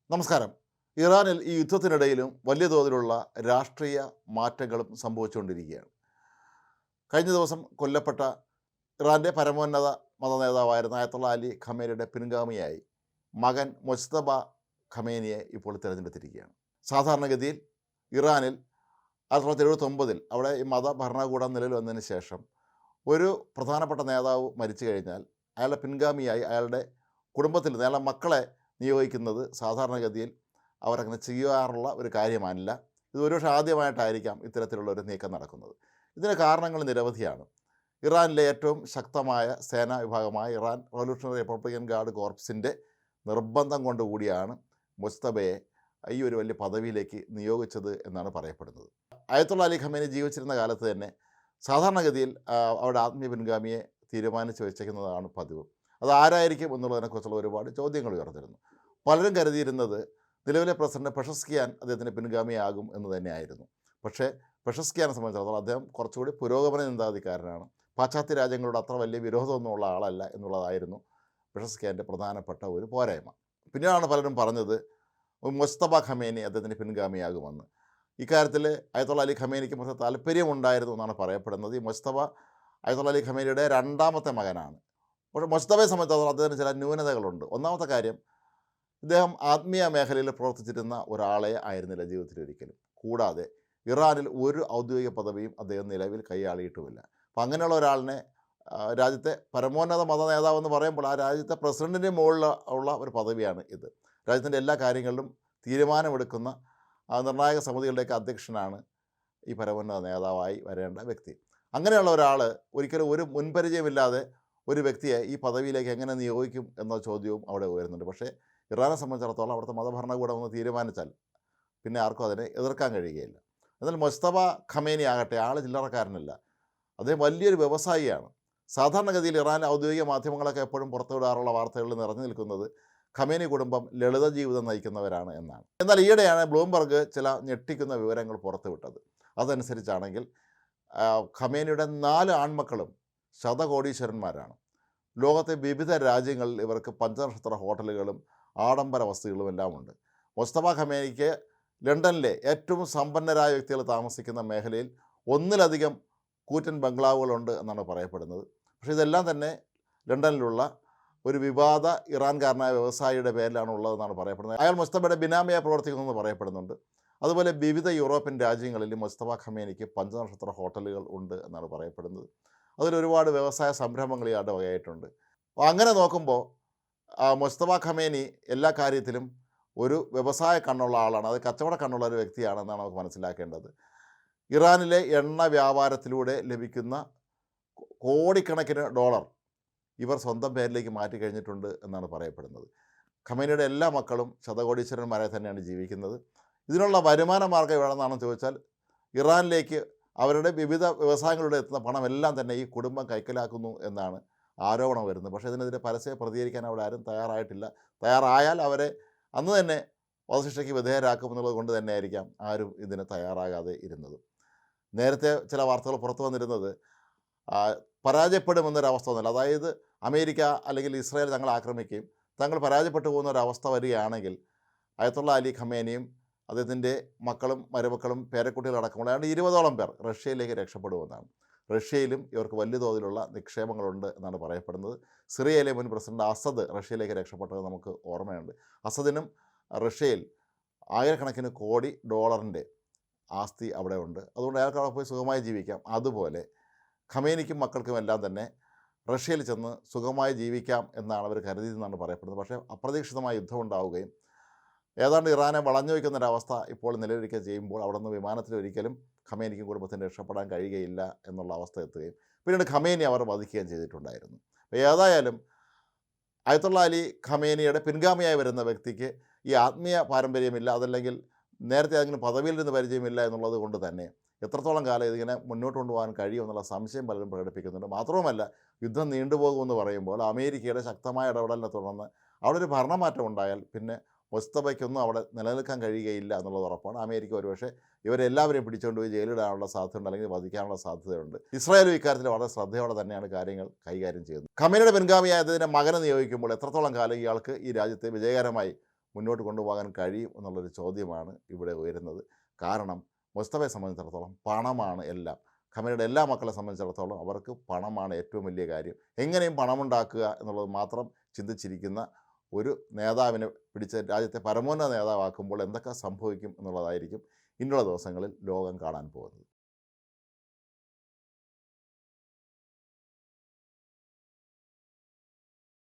നമസ്കാരം. ഇറാനിൽ ഈ യുദ്ധത്തിനിടയിലും വലിയ തോതിലുള്ള രാഷ്ട്രീയ മാറ്റങ്ങളും സംഭവിച്ചുകൊണ്ടിരിക്കുകയാണ്. കഴിഞ്ഞ ദിവസം കൊല്ലപ്പെട്ട ഇറാൻ്റെ പരമോന്നത മതനേതാവായിരുന്ന അയത്തുള്ള അലി ഖമേനിയുടെ പിൻഗാമിയായി മകൻ മൊജ്തബ ഖമേനിയെ ഇപ്പോൾ തിരഞ്ഞെടുത്തിരിക്കുകയാണ്. സാധാരണഗതിയിൽ ഇറാനിൽ 1979 അവിടെ ഈ മതഭരണകൂടം നിലവിൽ വന്നതിന് ശേഷം ഒരു പ്രധാനപ്പെട്ട നേതാവ് മരിച്ചു കഴിഞ്ഞാൽ അയാളുടെ പിൻഗാമിയായി അയാളുടെ കുടുംബത്തിൽ നിന്ന് അയാളുടെ മക്കളെ നിയോഗിക്കുന്നത് സാധാരണഗതിയിൽ അവരങ്ങനെ ചെയ്യാറുള്ള ഒരു കാര്യമല്ല. ഇത് ഒരുപക്ഷെ ആദ്യമായിട്ടായിരിക്കാം ഇത്തരത്തിലുള്ള ഒരു നീക്കം നടക്കുന്നത്. ഇതിന് കാരണങ്ങൾ നിരവധിയാണ്. ഇറാനിലെ ഏറ്റവും ശക്തമായ സേനാ വിഭാഗമായ ഇറാൻ റവല്യൂഷണറി റിപ്പബ്ലിക്കൻ ഗാർഡ് കോർപ്സിൻ്റെ നിർബന്ധം കൊണ്ടുകൂടിയാണ് മുസ്തബയെ ഈ ഒരു വലിയ പദവിയിലേക്ക് നിയോഗിച്ചത് എന്നാണ് പറയപ്പെടുന്നത്. അയത്തുള്ള അലി ഖമേനി ജീവിച്ചിരുന്ന കാലത്ത് തന്നെ സാധാരണഗതിയിൽ അവരുടെ ആത്മീയ പിൻഗാമിയെ തീരുമാനിച്ച് വെച്ചേക്കുന്നതാണ് പതിവ്. അത് ആരായിരിക്കും എന്നുള്ളതിനെക്കുറിച്ചുള്ള ഒരുപാട് ചോദ്യങ്ങൾ ഉയർന്നിരുന്നു. പലരും കരുതിയിരുന്നത് നിലവിലെ പ്രസിഡന്റ് പെഷസ്കിയാൻ അദ്ദേഹത്തിൻ്റെ പിൻഗാമിയാകും എന്ന് തന്നെയായിരുന്നു. പക്ഷേ പെഷസ്കിയാനെ സംബന്ധിച്ചിടത്തോളം അദ്ദേഹം കുറച്ചുകൂടി പുരോഗമന ചിന്താഗതിക്കാരനാണ്. പാശ്ചാത്യ രാജ്യങ്ങളോട് അത്ര വലിയ വിരോധമൊന്നുമുള്ള ആളല്ല എന്നുള്ളതായിരുന്നു പെഷസ്കിയാൻ്റെ പ്രധാനപ്പെട്ട ഒരു പോരായ്മ. പിന്നീടാണ് പലരും പറഞ്ഞത് മുസ്തബ ഖമേനി അദ്ദേഹത്തിൻ്റെ പിൻഗാമിയാകുമെന്ന്. ഇക്കാര്യത്തിൽ അയത്തുള്ള അലി ഖമേനിക്ക് കുറച്ച് താല്പര്യമുണ്ടായിരുന്നു എന്നാണ് പറയപ്പെടുന്നത്. ഈ മുസ്തബ അയത്തുള്ള അലി ഖമേനിയുടെ രണ്ടാമത്തെ മകനാണ്. പക്ഷേ മുസ്തബയെ സംബന്ധിച്ചിടത്തോളം അദ്ദേഹത്തിന് ചില ന്യൂനതകളുണ്ട്. ഒന്നാമത്തെ കാര്യം, ഇദ്ദേഹം ആത്മീയ മേഖലയിൽ പ്രവർത്തിച്ചിരുന്ന ഒരാളെ ആയിരുന്നില്ല ജീവിതത്തിൽ ഒരിക്കലും. കൂടാതെ ഇറാനിൽ ഒരു ഔദ്യോഗിക പദവിയും അദ്ദേഹം നിലവിൽ കൈയാളിയിട്ടുമില്ല. അപ്പം അങ്ങനെയുള്ള ഒരാളിനെ രാജ്യത്തെ പരമോന്നത മത നേതാവെന്ന് പറയുമ്പോൾ ആ രാജ്യത്തെ പ്രസിഡൻറ്റിൻ്റെ മുകളിൽ ഉള്ള ഒരു പദവിയാണ് ഇത്. രാജ്യത്തിൻ്റെ എല്ലാ കാര്യങ്ങളിലും തീരുമാനമെടുക്കുന്ന നിർണായക സമിതികളുടെയൊക്കെ അധ്യക്ഷനാണ് ഈ പരമോന്നത നേതാവായി വരേണ്ട വ്യക്തി. അങ്ങനെയുള്ള ഒരാൾ ഒരിക്കലും ഒരു മുൻപരിചയമില്ലാതെ ഒരു വ്യക്തിയെ ഈ പദവിയിലേക്ക് എങ്ങനെ നിയോഗിക്കും എന്ന ചോദ്യവും അവിടെ ഉയരുന്നുണ്ട്. പക്ഷേ ഇറാനെ സംബന്ധിച്ചിടത്തോളം അവിടുത്തെ മതഭരണകൂടം ഒന്ന് തീരുമാനിച്ചാൽ പിന്നെ ആർക്കും അതിനെ എതിർക്കാൻ കഴിയുകയില്ല. എന്നാൽ മുസ്തബ ഖമേനി ആകട്ടെ ആൾ ചില്ലറക്കാരനല്ല. അദ്ദേഹം വലിയൊരു വ്യവസായിയാണ്. സാധാരണഗതിയിൽ ഇറാൻ ഔദ്യോഗിക മാധ്യമങ്ങളൊക്കെ എപ്പോഴും പുറത്തുവിടാറുള്ള വാർത്തകളിൽ നിറഞ്ഞു നിൽക്കുന്നത് ഖമേനി കുടുംബം ലളിത ജീവിതം നയിക്കുന്നവരാണ് എന്നാണ്. എന്നാൽ ഈയിടെയാണ് ബ്ലൂംബർഗ് ചില ഞെട്ടിക്കുന്ന വിവരങ്ങൾ പുറത്തുവിട്ടത്. അതനുസരിച്ചാണെങ്കിൽ ഖമേനിയുടെ 4 ആൺമക്കളും ശതകോടീശ്വരന്മാരാണ്. ലോകത്തെ വിവിധ രാജ്യങ്ങളിൽ ഇവർക്ക് പഞ്ചനക്ഷത്ര ഹോട്ടലുകളും ആഡംബര വസ്തുക്കളും എല്ലാം ഉണ്ട്. മുസ്തഫ ഖമേനിക്ക് ലണ്ടനിലെ ഏറ്റവും സമ്പന്നരായ വ്യക്തികൾ താമസിക്കുന്ന മേഖലയിൽ ഒന്നിലധികം കൂറ്റൻ ബംഗ്ലാവുകളുണ്ട് എന്നാണ് പറയപ്പെടുന്നത്. പക്ഷേ ഇതെല്ലാം തന്നെ ലണ്ടനിലുള്ള ഒരു വിവാദ ഇറാൻകാരനായ വ്യവസായിയുടെ പേരിലാണ് ഉള്ളതെന്നാണ് പറയപ്പെടുന്നത്. അയാൾ മുസ്തഫയുടെ ബിനാമിയായി പ്രവർത്തിക്കുന്നതെന്ന് പറയപ്പെടുന്നുണ്ട്. അതുപോലെ വിവിധ യൂറോപ്യൻ രാജ്യങ്ങളിൽ മുസ്തഫ ഖമേനിക്ക് പഞ്ചനക്ഷത്ര ഹോട്ടലുകൾ ഉണ്ട് എന്നാണ് പറയപ്പെടുന്നത്. അതിലൊരുപാട് വ്യവസായ സംരംഭങ്ങൾ ഇയാളുടെ വകയായിട്ടുണ്ട്. അപ്പോൾ അങ്ങനെ നോക്കുമ്പോൾ മുസ്തഫ ഖമേനി എല്ലാ കാര്യത്തിലും ഒരു വ്യവസായ കണ്ണുള്ള ആളാണ്, അത് കച്ചവട കണ്ണുള്ള ഒരു വ്യക്തിയാണെന്നാണ് നമുക്ക് മനസ്സിലാക്കേണ്ടത്. ഇറാനിലെ എണ്ണ വ്യാപാരത്തിലൂടെ ലഭിക്കുന്ന കോടിക്കണക്കിന് ഡോളർ ഇവർ സ്വന്തം പേരിലേക്ക് മാറ്റി കഴിഞ്ഞിട്ടുണ്ട് എന്നാണ് പറയപ്പെടുന്നത്. ഖമേനിയുടെ എല്ലാ മക്കളും ശതകോടീശ്വരന്മാരെ തന്നെയാണ് ജീവിക്കുന്നത്. ഇതിനുള്ള വരുമാന മാർഗ്ഗം എവിടെന്നാണെന്ന് ചോദിച്ചാൽ ഇറാനിലേക്ക് അവരുടെ വിവിധ വ്യവസായങ്ങളിലൂടെ എത്തുന്ന പണമെല്ലാം തന്നെ ഈ കുടുംബം കൈക്കലാക്കുന്നു എന്നാണ് ആരോപണം വരുന്നത്. പക്ഷേ ഇതിനെതിരെ പരസ്യം പ്രതികരിക്കാൻ അവിടെ ആരും തയ്യാറായിട്ടില്ല. തയ്യാറായാൽ അവരെ അന്ന് തന്നെ വധശിക്ഷയ്ക്ക് വിധേയരാക്കും എന്നുള്ളത് കൊണ്ട് തന്നെയായിരിക്കാം ആരും ഇതിന് തയ്യാറാകാതെ ഇരുന്നത്. നേരത്തെ ചില വാർത്തകൾ പുറത്തു വന്നിരുന്നത് പരാജയപ്പെടുമെന്നൊരവസ്ഥ ഒന്നുമില്ല. അതായത് അമേരിക്ക അല്ലെങ്കിൽ ഇസ്രായേൽ തങ്ങൾ ആക്രമിക്കുകയും തങ്ങൾ പരാജയപ്പെട്ടു പോകുന്ന ഒരവസ്ഥ വരികയാണെങ്കിൽ അയത്തുള്ള അലി ഖമേനിയും അദ്ദേഹത്തിൻ്റെ മക്കളും മരുമക്കളും പേരക്കുട്ടികളടക്കമുള്ള 20ഓളം പേർ റഷ്യയിലേക്ക് രക്ഷപ്പെടുമെന്നാണ്. റഷ്യയിലും ഇവർക്ക് വലിയ തോതിലുള്ള നിക്ഷേപങ്ങളുണ്ട് എന്നാണ് പറയപ്പെടുന്നത്. സിറിയയിലെ മുൻ പ്രസിഡന്റ് അസദ് റഷ്യയിലേക്ക് രക്ഷപ്പെട്ടത് നമുക്ക് ഓർമ്മയുണ്ട്. അസദിനും റഷ്യയിൽ ആയിരക്കണക്കിന് കോടി ഡോളറിൻ്റെ ആസ്തി അവിടെ ഉണ്ട്. അതുകൊണ്ട് അയാൾക്ക് അവിടെ പോയി സുഖമായി ജീവിക്കാം. അതുപോലെ ഖമേനിക്കും മക്കൾക്കും എല്ലാം തന്നെ റഷ്യയിൽ ചെന്ന് സുഖമായി ജീവിക്കാം എന്നാണ് അവർ കരുതിയതെന്നാണ് പറയപ്പെടുന്നത്. പക്ഷേ അപ്രതീക്ഷിതമായ യുദ്ധം ഉണ്ടാവുകയും ഏതാണ്ട് ഇറാനെ വളഞ്ഞു വയ്ക്കുന്നൊരവസ്ഥ ഇപ്പോൾ നിലവിലിരിക്കുക ചെയ്യുമ്പോൾ അവിടെ നിന്ന് വിമാനത്തിൽ ഒരിക്കലും ഖമേനിക്കും കുടുംബത്തിന് രക്ഷപ്പെടാൻ കഴിയുകയില്ല എന്നുള്ള അവസ്ഥ എത്തുകയും പിന്നീട് ഖമേനി അവർ വധിക്കുകയും ചെയ്തിട്ടുണ്ടായിരുന്നു. അപ്പോൾ ഏതായാലും അയത്തുള്ള അലി ഖമേനിയുടെ പിൻഗാമിയായി വരുന്ന വ്യക്തിക്ക് ഈ ആത്മീയ പാരമ്പര്യമില്ല, അതല്ലെങ്കിൽ നേരത്തെ ഏതെങ്കിലും പദവിയിൽ നിന്ന് പരിചയമില്ല എന്നുള്ളത് കൊണ്ട് തന്നെ എത്രത്തോളം കാലം ഇതിങ്ങനെ മുന്നോട്ട് കൊണ്ടുപോകാൻ കഴിയുമെന്നുള്ള സംശയം പലരും പ്രകടിപ്പിക്കുന്നുണ്ട്. മാത്രവുമല്ല, യുദ്ധം നീണ്ടുപോകുമെന്ന് പറയുമ്പോൾ അമേരിക്കയുടെ ശക്തമായ ഇടപെടലിനെ തുടർന്ന് അവിടെ ഒരു ഭരണമാറ്റം ഉണ്ടായാൽ പിന്നെ മുസ്തഫയ്ക്കൊന്നും അവിടെ നിലനിൽക്കാൻ കഴിയുകയില്ല എന്നുള്ളത് ഉറപ്പാണ്. അമേരിക്ക ഒരുപക്ഷെ ഇവരെല്ലാവരെയും പിടിച്ചുകൊണ്ട് പോയി ജയിലിടാനുള്ള സാധ്യതയുണ്ട്, അല്ലെങ്കിൽ വധിക്കാനുള്ള സാധ്യതയുണ്ട്. ഇസ്രായേലും ഇക്കാര്യത്തിൽ വളരെ ശ്രദ്ധയോടെ തന്നെയാണ് കാര്യങ്ങൾ കൈകാര്യം ചെയ്യുന്നത്. ഖമേനിയുടെ പിൻഗാമിയായതിൻ്റെ മകനെ നിയോഗിക്കുമ്പോൾ എത്രത്തോളം കാലം ഇയാൾക്ക് ഈ രാജ്യത്തെ വിജയകരമായി മുന്നോട്ട് കൊണ്ടുപോകാൻ കഴിയും എന്നുള്ളൊരു ചോദ്യമാണ് ഇവിടെ ഉയരുന്നത്. കാരണം മുസ്തഫയെ സംബന്ധിച്ചിടത്തോളം പണമാണ് എല്ലാം. ഖമേനിയുടെ എല്ലാ മക്കളെ സംബന്ധിച്ചിടത്തോളം അവർക്ക് പണമാണ് ഏറ്റവും വലിയ കാര്യം. എങ്ങനെയും പണമുണ്ടാക്കുക എന്നുള്ളത് മാത്രം ചിന്തിച്ചിരിക്കുന്ന ഒരു നേതാവിനെ പിടിച്ച് രാജ്യത്തെ പരമോന്നത നേതാവാക്കുമ്പോൾ എന്തൊക്കെ സംഭവിക്കും എന്നുള്ളതായിരിക്കും ഇനിയുള്ള ദിവസങ്ങളിൽ ലോകം കാണാൻ പോകുന്നത്.